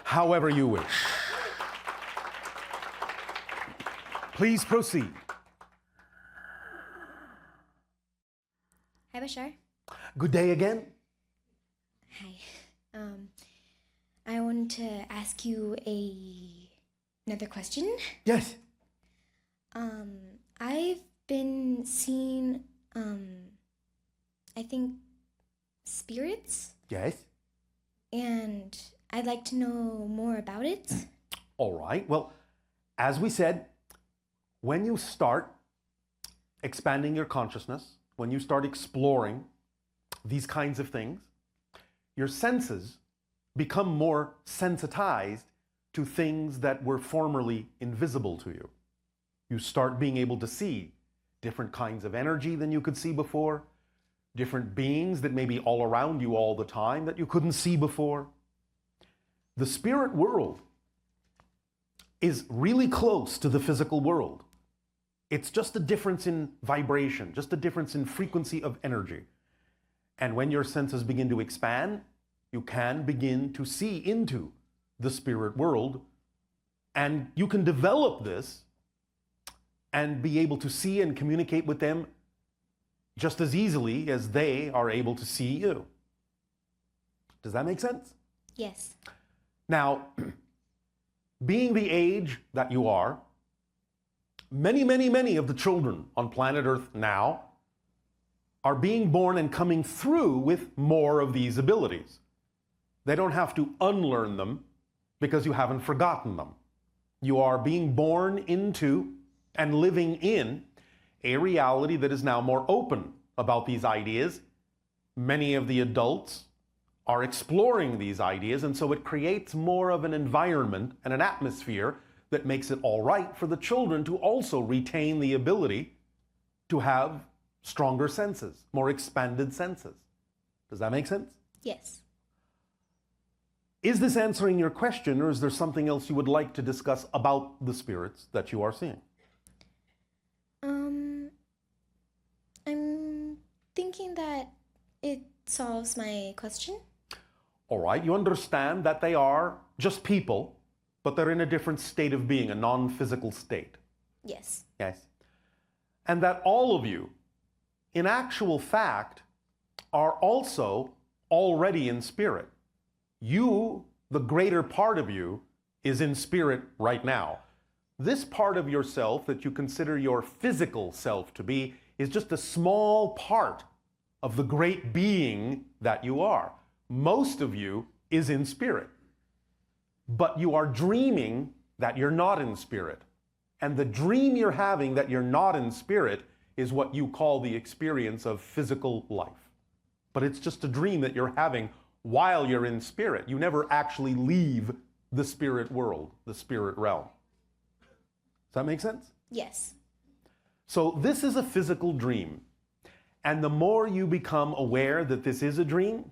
However you wish. Please proceed. Hi, Bashar. Good day again. Hi. I want to ask you another question. Yes. I've been seeing, I think, spirits, Yes. and I'd like to know more about it. All right. Well, as we said, when you start expanding your consciousness, when you start exploring these kinds of things, your senses become more sensitized to things that were formerly invisible to you. You start being able to see different kinds of energy than you could see before, different beings that may be all around you all the time that you couldn't see before. The spirit world is really close to the physical world. It's just a difference in vibration, just a difference in frequency of energy. And when your senses begin to expand, you can begin to see into the spirit world, and you can develop this and be able to see and communicate with them just as easily as they are able to see you. Does that make sense? Yes. Now, being the age that you are, many of the children on planet Earth now are being born and coming through with more of these abilities. They don't have to unlearn them because you haven't forgotten them. You are being born into and living in a reality that is now more open about these ideas. Many of the adults are exploring these ideas, and so it creates more of an environment and an atmosphere that makes it all right for the children to also retain the ability to have stronger senses, more expanded senses. Does that make sense? Yes. Is this answering your question, or is there something else you would like to discuss about the spirits that you are seeing? I'm thinking that it solves my question. All right, you understand that they are just people, but they're in a different state of being, a non-physical state. Yes. Yes. And that all of you, in actual fact, are also already in spirit. You, the greater part of you, is in spirit right now. This part of yourself that you consider your physical self to be is just a small part of the great being that you are. Most of you is in spirit. But you are dreaming that you're not in spirit. And the dream you're having that you're not in spirit is what you call the experience of physical life. But it's just a dream that you're having while you're in spirit. You never actually leave the spirit world, the spirit realm. Does that make sense? Yes. So this is a physical dream. And the more you become aware that this is a dream,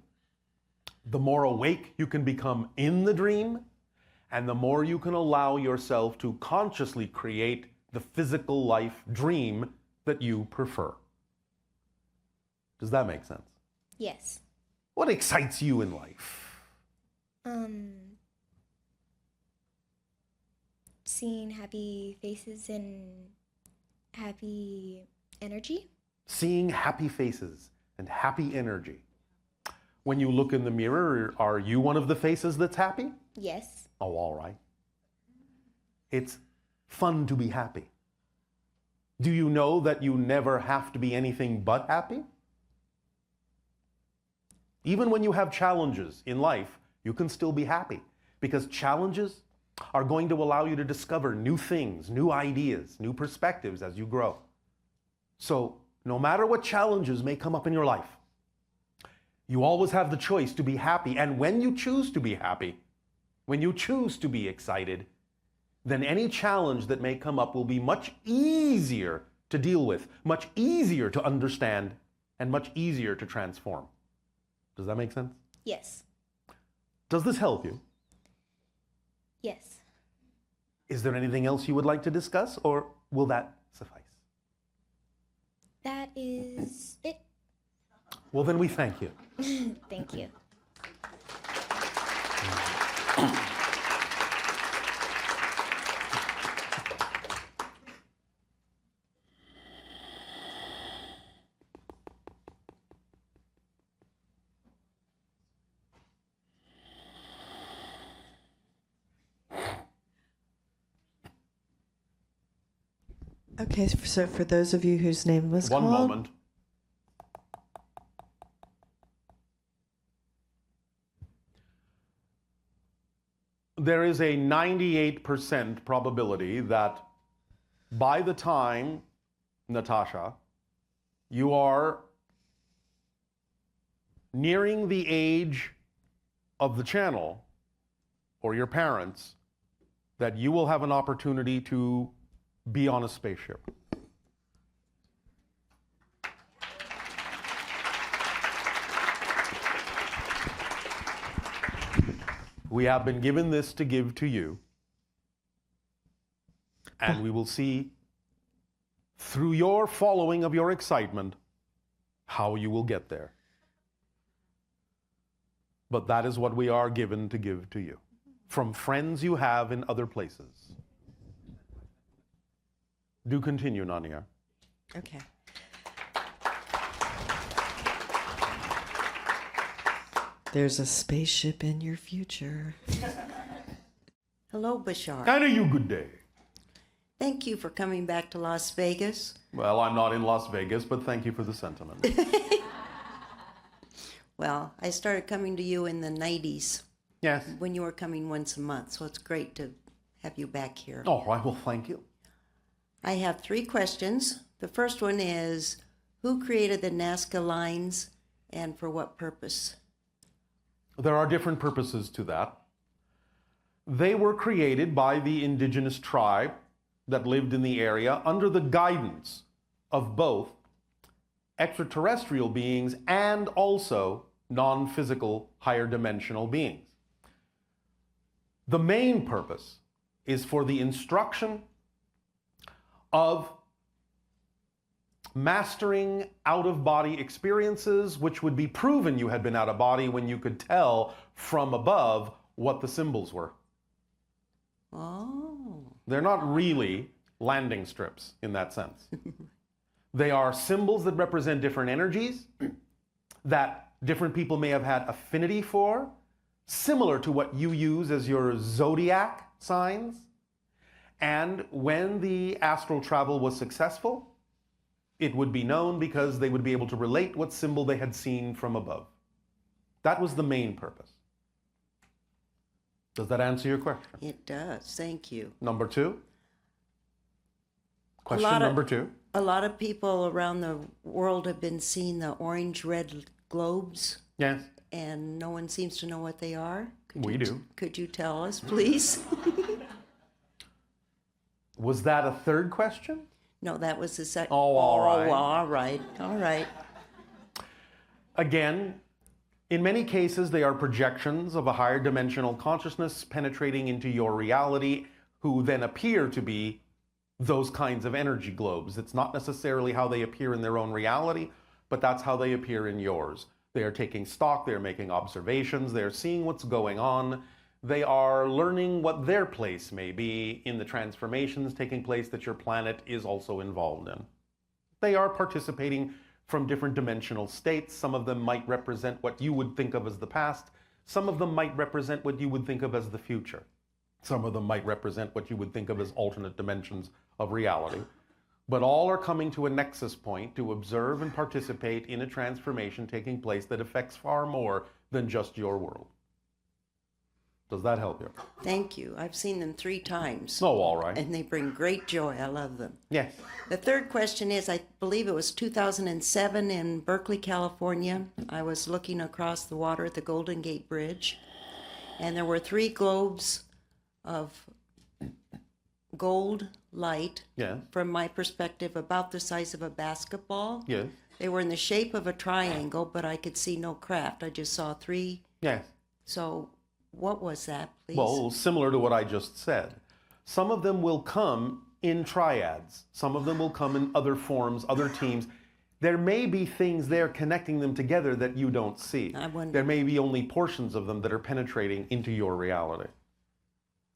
the more awake you can become in the dream, and the more you can allow yourself to consciously create the physical life dream that you prefer. Does that make sense? Yes. What excites you in life? Seeing happy faces and happy energy. Seeing happy faces and happy energy. When you look in the mirror, are you one of the faces that's happy? Yes. Oh, all right. It's fun to be happy. Do you know that you never have to be anything but happy? Even when you have challenges in life, you can still be happy, because challenges are going to allow you to discover new things, new ideas, new perspectives as you grow. So no matter what challenges may come up in your life, you always have the choice to be happy. And when you choose to be happy, when you choose to be excited, then any challenge that may come up will be much easier to deal with, much easier to understand, and much easier to transform. Does that make sense? Yes. Does this help you? Yes. Is there anything else you would like to discuss, or will that suffice? That is it. Well, then we thank you. Thank you. Okay, so for those of you whose name was One called. moment. There is a 98% probability that by the time, Natasha, you are nearing the age of the channel or your parents, that you will have an opportunity to be on a spaceship. We have been given this to give to you, and we will see through your following of your excitement how you will get there. But that is what we are given to give to you from friends you have in other places. Do continue, Nania. Okay. There's a spaceship in your future. Hello, Bashar. And a you good day. Thank you for coming back to Las Vegas. Well, I'm not in Las Vegas, but thank you for the sentiment. Well, I started coming to you in the 90s Yes. when you were coming once a month, so it's great to have you back here. All right, well, thank you. I have 3 questions. The first one is, who created the Nazca lines and for what purpose? There are different purposes to that. They were created by the indigenous tribe that lived in the area under the guidance of both extraterrestrial beings and also non-physical higher dimensional beings. The main purpose is for the instruction of mastering out-of-body experiences, which would be proven you had been out of body when you could tell from above what the symbols were. Oh. They're not really landing strips in that sense. They are symbols that represent different energies that different people may have had affinity for, similar to what you use as your zodiac signs. And when the astral travel was successful, it would be known because they would be able to relate what symbol they had seen from above. That was the main purpose. Does that answer your question? It does. Thank you. Number 2? Question number 2. A lot of people around the world have been seeing the orange-red globes, Yes, and no one seems to know what they are. we do. Could you tell us, please? Was that a third question? No, that was the second. Oh, all right. Oh, all right. All right. Again, in many cases, they are projections of a higher dimensional consciousness penetrating into your reality, who then appear to be those kinds of energy globes. It's not necessarily how they appear in their own reality, but that's how they appear in yours. They are taking stock, they're making observations, they're seeing what's going on, they are learning what their place may be in the transformations taking place that your planet is also involved in. They are participating from different dimensional states. Some of them might represent what you would think of as the past. Some of them might represent what you would think of as the future. Some of them might represent what you would think of as alternate dimensions of reality. But all are coming to a nexus point to observe and participate in a transformation taking place that affects far more than just your world. Does that help you? Thank you. I've seen them 3 times. Oh, all right. And they bring great joy. I love them. Yes. The third question is, I believe it was 2007 in Berkeley, California. I was looking across the water at the Golden Gate Bridge, and there were 3 globes of gold light, Yes. from my perspective, about the size of a basketball. Yes. They were in the shape of a triangle, but I could see no craft. I just saw 3. Yes. So what was that, please? Well, similar to what I just said. Some of them will come in triads. Some of them will come in other forms, other teams. There may be things there connecting them together that you don't see. I wonder. There may be only portions of them that are penetrating into your reality.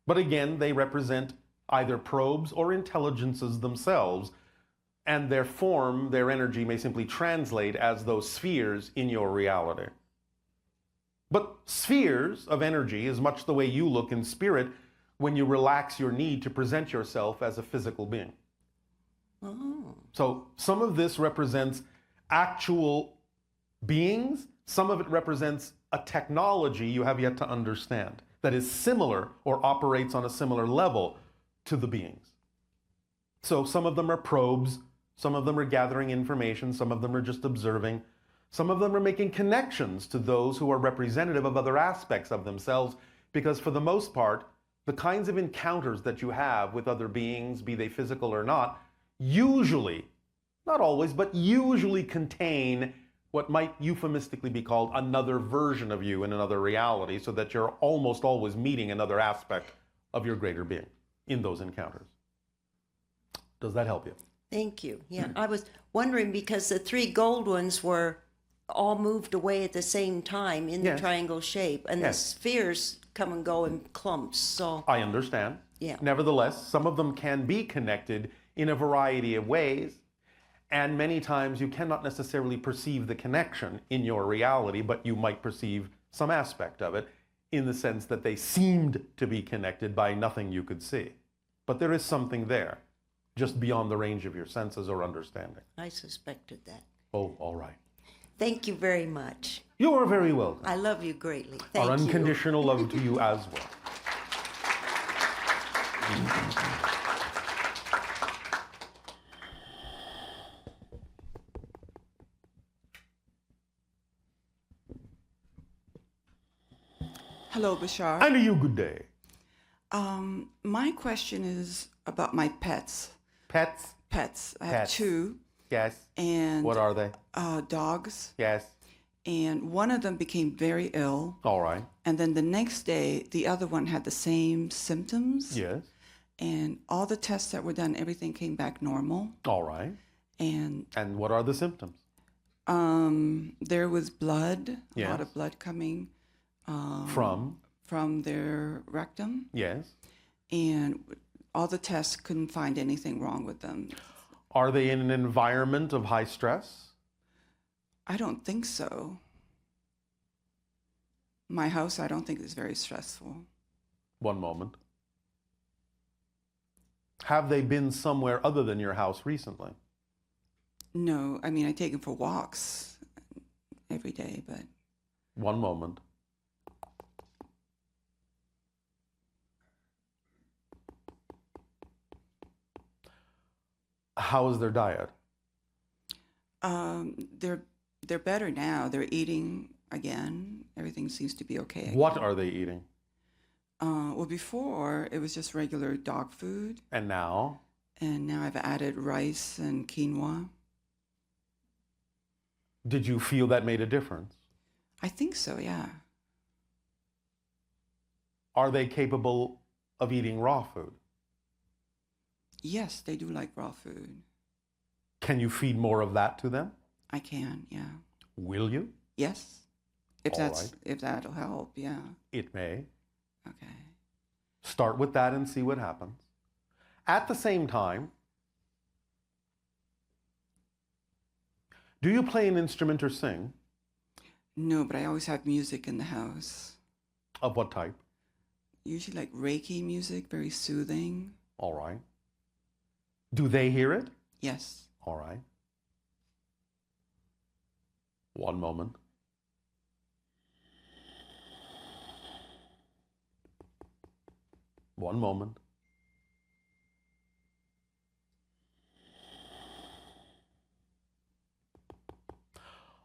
But again, they represent either probes or intelligences themselves, and their form, their energy may simply translate as those spheres in your reality. But spheres of energy is much the way you look in spirit when you relax your need to present yourself as a physical being. Oh. So some of this represents actual beings, some of it represents a technology you have yet to understand that is similar or operates on a similar level to the beings. So some of them are probes, some of them are gathering information, some of them are just observing, some of them are making connections to those who are representative of other aspects of themselves, because for the most part, the kinds of encounters that you have with other beings, be they physical or not, usually, not always, but usually contain what might euphemistically be called another version of you in another reality, so that you're almost always meeting another aspect of your greater being in those encounters. Does that help you? Thank you. Yeah, I was wondering because the three gold ones were all moved away at the same time in the Yes. triangle shape, and Yes. the spheres come and go in clumps. So I understand. Yeah. Nevertheless, some of them can be connected in a variety of ways, and many times you cannot necessarily perceive the connection in your reality, but you might perceive some aspect of it in the sense that they seemed to be connected by nothing you could see. But there is something there, just beyond the range of your senses or understanding. I suspected that. Oh, all right. Thank you very much. You are very welcome. I love you greatly. Thank Our you. unconditional love to you as well. Hello, Bashar. And you, good day. My question is about my pets. Pets? Pets. I have Pets. two, Yes. and What are they? dogs. Yes. And one of them became very ill. All right. And then the next day, the other one had the same symptoms. Yes. And all the tests that were done, everything came back normal. All right. And And what are the symptoms? there was blood, a lot Yes. of blood coming From? their rectum. Yes. And all the tests couldn't find anything wrong with them. Are they in an environment of high stress? I don't think so. My house, I don't think is very stressful. One moment. Have they been somewhere other than your house recently? No, I mean, I take them for walks every day, but One moment. How is their diet? they're better now. They're eating again. Everything seems to be okay. What are they eating? Well, before it was just regular dog food, And now? and now I've added rice and quinoa. Did you feel that made a difference? I think so, yeah. Are they capable of eating raw food? Yes, they do like raw food. Can you feed more of that to them? I can, yeah. Will you? Yes, if All that's right. if that'll help, yeah. It may. Okay. Start with that and see what happens. At the same time, do you play an instrument or sing? No, but I always have music in the house. Of what type? Usually like Reiki music, very soothing. All right. Do they hear it? Yes. All right. One moment. One moment.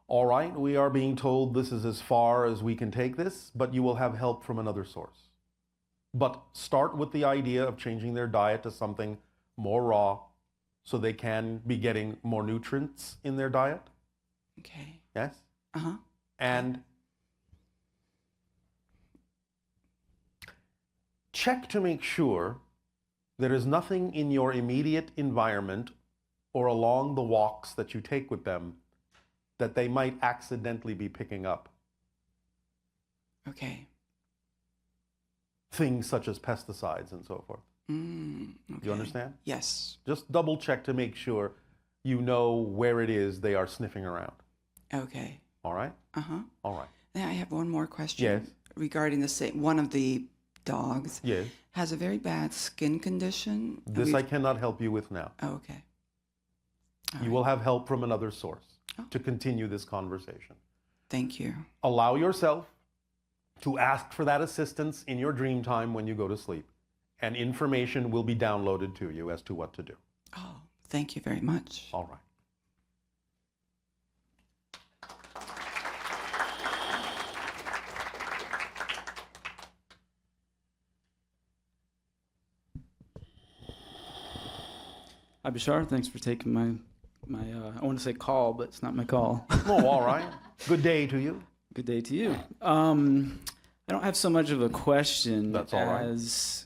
All right, we are being told this is as far as we can take this, but you will have help from another source. But start with the idea of changing their diet to something more raw so they can be getting more nutrients in their diet. Okay. Yes? Uh-huh. And check to make sure there is nothing in your immediate environment or along the walks that you take with them that they might accidentally be picking up. Okay. Things such as pesticides and so forth. Okay. You understand? Yes. Just double check to make sure you know where it is they are sniffing around. Okay. All right? Uh-huh. All right. Now I have one more question. Yes. Regarding the same, one of the dogs Yes. has a very bad skin condition. and This I we've- cannot help you with now. Oh, okay. You will have help from another source to continue this conversation. Thank you. Allow yourself to ask for that assistance in your dream time when you go to sleep, and information will be downloaded to you as to what to do. Oh, thank you very much. All right. Hi, Bashar. Thanks for taking my I want to say call, but it's not my call. Oh, all right. Good day to you. Good day to you. I don't have so much of a question That's all right. as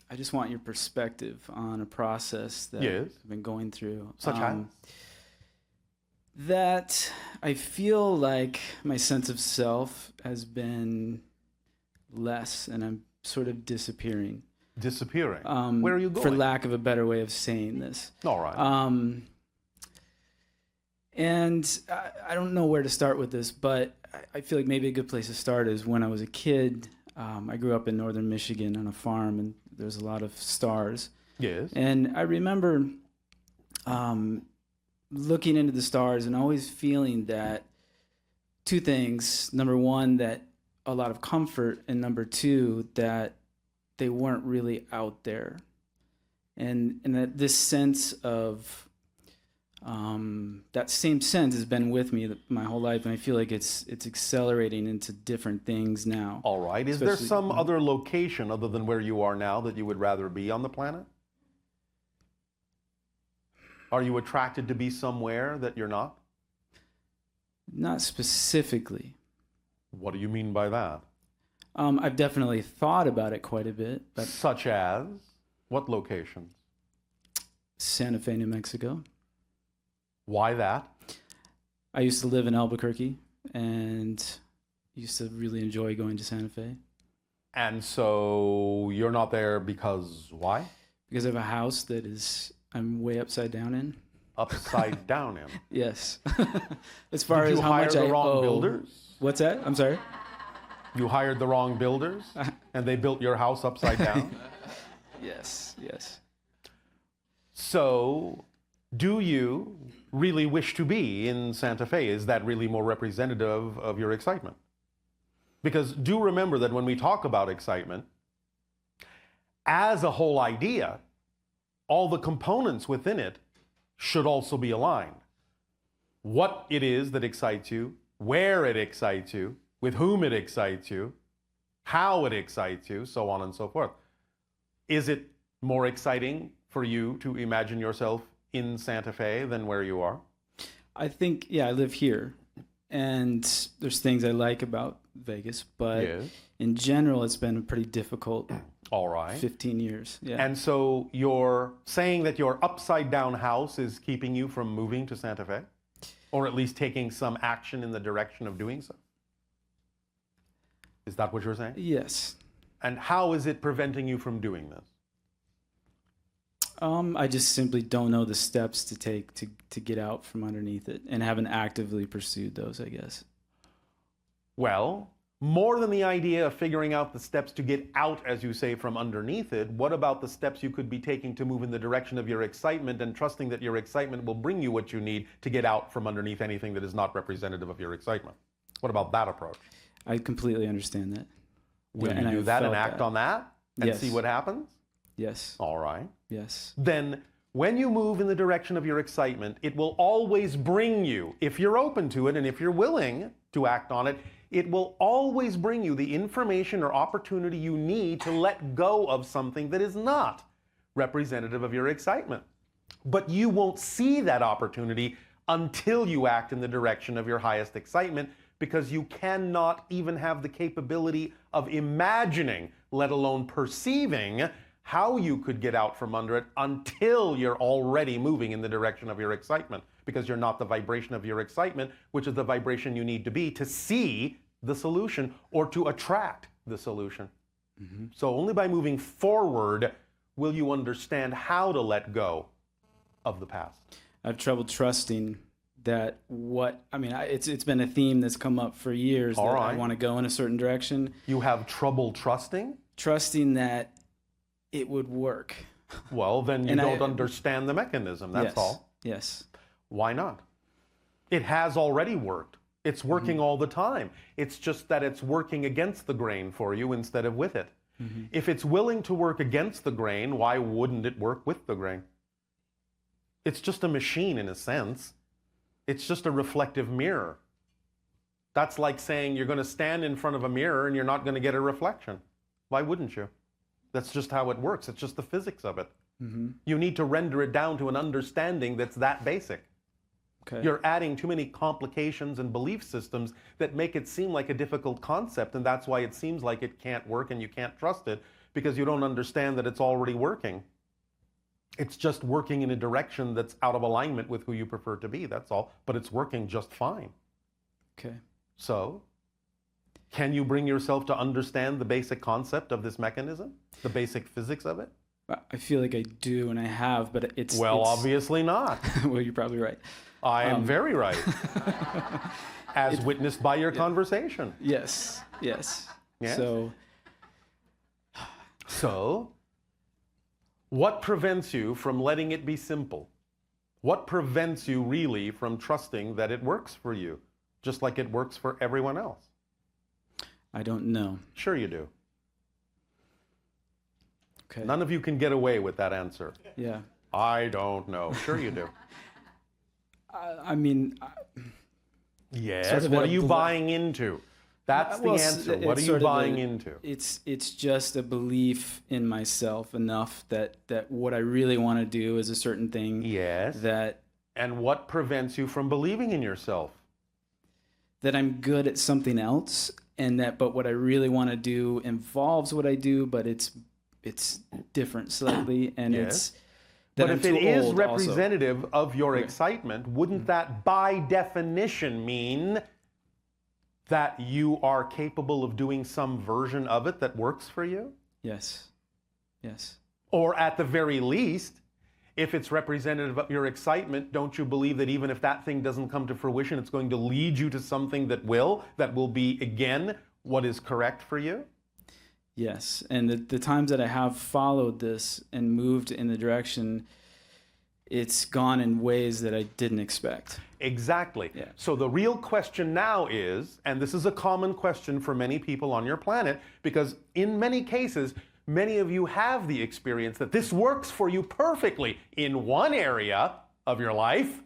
I just want your perspective on a process that Yes. I've been going through. Such as? That I feel like my sense of self has been less, and I'm sort of disappearing. Disappearing. Where are you going? For lack of a better way of saying this. All right. And I don't know where to start with this, but I feel like maybe a good place to start is when I was a kid. I grew up in northern Michigan on a farm, and there's a lot of stars. Yes. And I remember looking into the stars and always feeling that two things. Number one, that a lot of comfort, and number two, that they weren't really out there. And that this sense of that same sense has been with me my whole life, and I feel like it's accelerating into different things now. All right. Is there Especially- some other location other than where you are now that you would rather be on the planet? Are you attracted to be somewhere that you're not? Not specifically. What do you mean by that? I've definitely thought about it quite a bit, but Such as what locations? Santa Fe, New Mexico. Why that? I used to live in Albuquerque and used to really enjoy going to Santa Fe And so you're not there because why? because I have a house that I'm way upside down in. Upside down in. Yes. As far Did as you how hire much the I wrong owe. builders? What's that? I'm sorry. You hired the wrong builders and they built your house upside down? Yes. Yes. So, do you really wish to be in Santa Fe? Is that really more representative of your excitement? Because do remember that when we talk about excitement, as a whole idea, all the components within it should also be aligned. What it is that excites you, where it excites you, with whom it excites you, how it excites you, so on and so forth. Is it more exciting for you to imagine yourself in Santa Fe than where you are? I think, I live here, and there's things I like about Vegas, but Yes. in general, it's been a pretty difficult All right. 15 years. Yeah. And so you're saying that your upside down house is keeping you from moving to Santa Fe? Or at least taking some action in the direction of doing so? Is that what you're saying? Yes. And how is it preventing you from doing this? I just simply don't know the steps to take to get out from underneath it, and haven't actively pursued those, I guess. Well, more than the idea of figuring out the steps to get out, as you say, from underneath it, what about the steps you could be taking to move in the direction of your excitement and trusting that your excitement will bring you what you need to get out from underneath anything that is not representative of your excitement? What about that approach? I completely understand that. Will and you do I've that and felt act on that and Yes. see what happens? Yes. All right. Yes. Then when you move in the direction of your excitement, it will always bring you, if you're open to it and if you're willing to act on it, it will always bring you the information or opportunity you need to let go of something that is not representative of your excitement. But you won't see that opportunity until you act in the direction of your highest excitement, because you cannot even have the capability of imagining, let alone perceiving, how you could get out from under it until you're already moving in the direction of your excitement, because you're not the vibration of your excitement, which is the vibration you need to be to see the solution or to attract the solution. So only by moving forward will you understand how to let go of the past. I have trouble trusting that it's been a theme that's come up for years. All that right. I want to go in a certain direction. You have trouble trusting? Trusting that it would work. Well, then you And don't understand the mechanism, that's yes. all. Yes. Why not? It has already worked. It's working all the time. It's just that it's working against the grain for you instead of with it. If it's willing to work against the grain, why wouldn't it work with the grain? It's just a machine in a sense. It's just a reflective mirror. That's like saying you're going to stand in front of a mirror and you're not going to get a reflection. Why wouldn't you? That's just how it works. It's just the physics of it. You need to render it down to an understanding that's that basic. Okay. You're adding too many complications and belief systems that make it seem like a difficult concept, and that's why it seems like it can't work and you can't trust it, because you don't understand that it's already working. It's just working in a direction that's out of alignment with who you prefer to be, that's all, but it's working just fine. Okay. So, can you bring yourself to understand the basic concept of this mechanism? The basic physics of it? I feel like I do, and I have, but it's... Well, it's, obviously not. well, you're probably right. I am very right. As witnessed by your conversation. Yes. Yes. Yes? So, What prevents you from letting it be simple? What prevents you really from trusting that it works for you, just like it works for everyone else? I don't know. Sure you do. Okay. None of you can get away with that answer. Yeah. I don't know. Sure you do. I mean, Yes. Sort of What a are you bl- buying into? That's the well, answer. it's What are you sort of buying into? it's just a belief in myself enough that what I really want to do is a certain thing. Yes. That And what prevents you from believing in yourself? that I'm good at something else, and but what I really want to do involves what I do, but it's different slightly, and Yes. it's that But I'm if it too is old also. representative of your excitement, wouldn't that by definition mean that you are capable of doing some version of it that works for you? Yes. Yes. Or at the very least, if it's representative of your excitement, don't you believe that even if that thing doesn't come to fruition, it's going to lead you to something that will be, again, what is correct for you? Yes, and the times that I have followed this and moved in the direction, it's gone in ways that I didn't expect. Exactly. Yeah. So the real question now is, and this is a common question for many people on your planet, because in many cases, many of you have the experience that this works for you perfectly in one area of your life,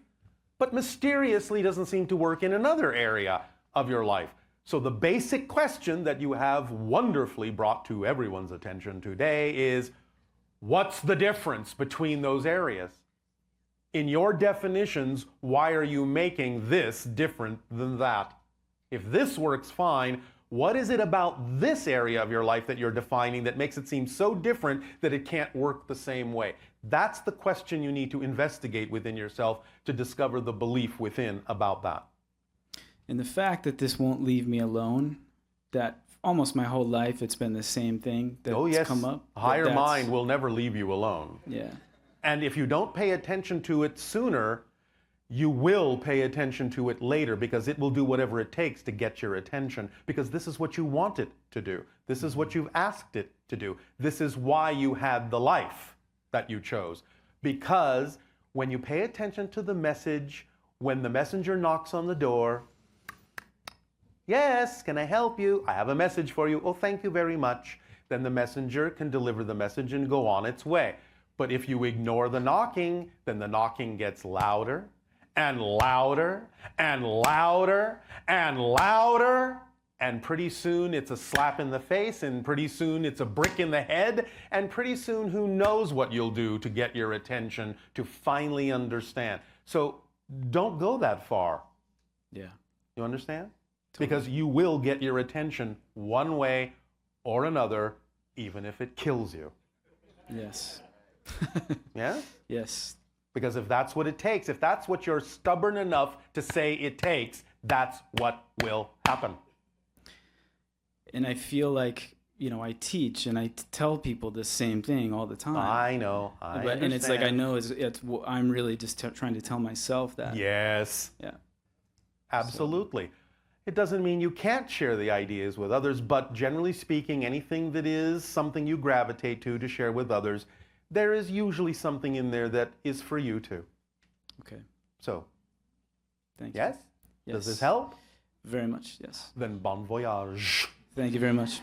but mysteriously doesn't seem to work in another area of your life. So the basic question that you have wonderfully brought to everyone's attention today is, what's the difference between those areas? In your definitions, why are you making this different than that? If this works fine, what is it about this area of your life that you're defining that makes it seem so different that it can't work the same way? That's the question you need to investigate within yourself to discover the belief within about that. And the fact that this won't leave me alone, that almost my whole life it's been the same thing that's Oh yes, come up. higher that's- mind will never leave you alone. Yeah. And if you don't pay attention to it sooner, you will pay attention to it later, because it will do whatever it takes to get your attention, because this is what you want it to do. This is what you've asked it to do. This is why you had the life that you chose. Because when you pay attention to the message, when the messenger knocks on the door, yes, can I help you? I have a message for you. Oh, thank you very much. Then the messenger can deliver the message and go on its way. But if you ignore the knocking, then the knocking gets louder and louder and louder and louder. And pretty soon it's a slap in the face, and pretty soon it's a brick in the head, and pretty soon who knows what you'll do to get your attention to finally understand. So don't go that far. Yeah. You understand? Because you will get your attention one way or another, even if it kills you. Yes. Yeah? Yes. Because if that's what it takes, if that's what you're stubborn enough to say it takes, that's what will happen. And I feel like, I teach and I tell people the same thing all the time. I know. I understand. And it's like, I know I'm really just trying to tell myself that. Yes. Yeah. Absolutely. It doesn't mean you can't share the ideas with others, but generally speaking, anything that is something you gravitate to share with others, there is usually something in there that is for you too. Okay. So Thank Yes? you. Does Yes. this help? Very much, yes. Then bon voyage. Thank you very much.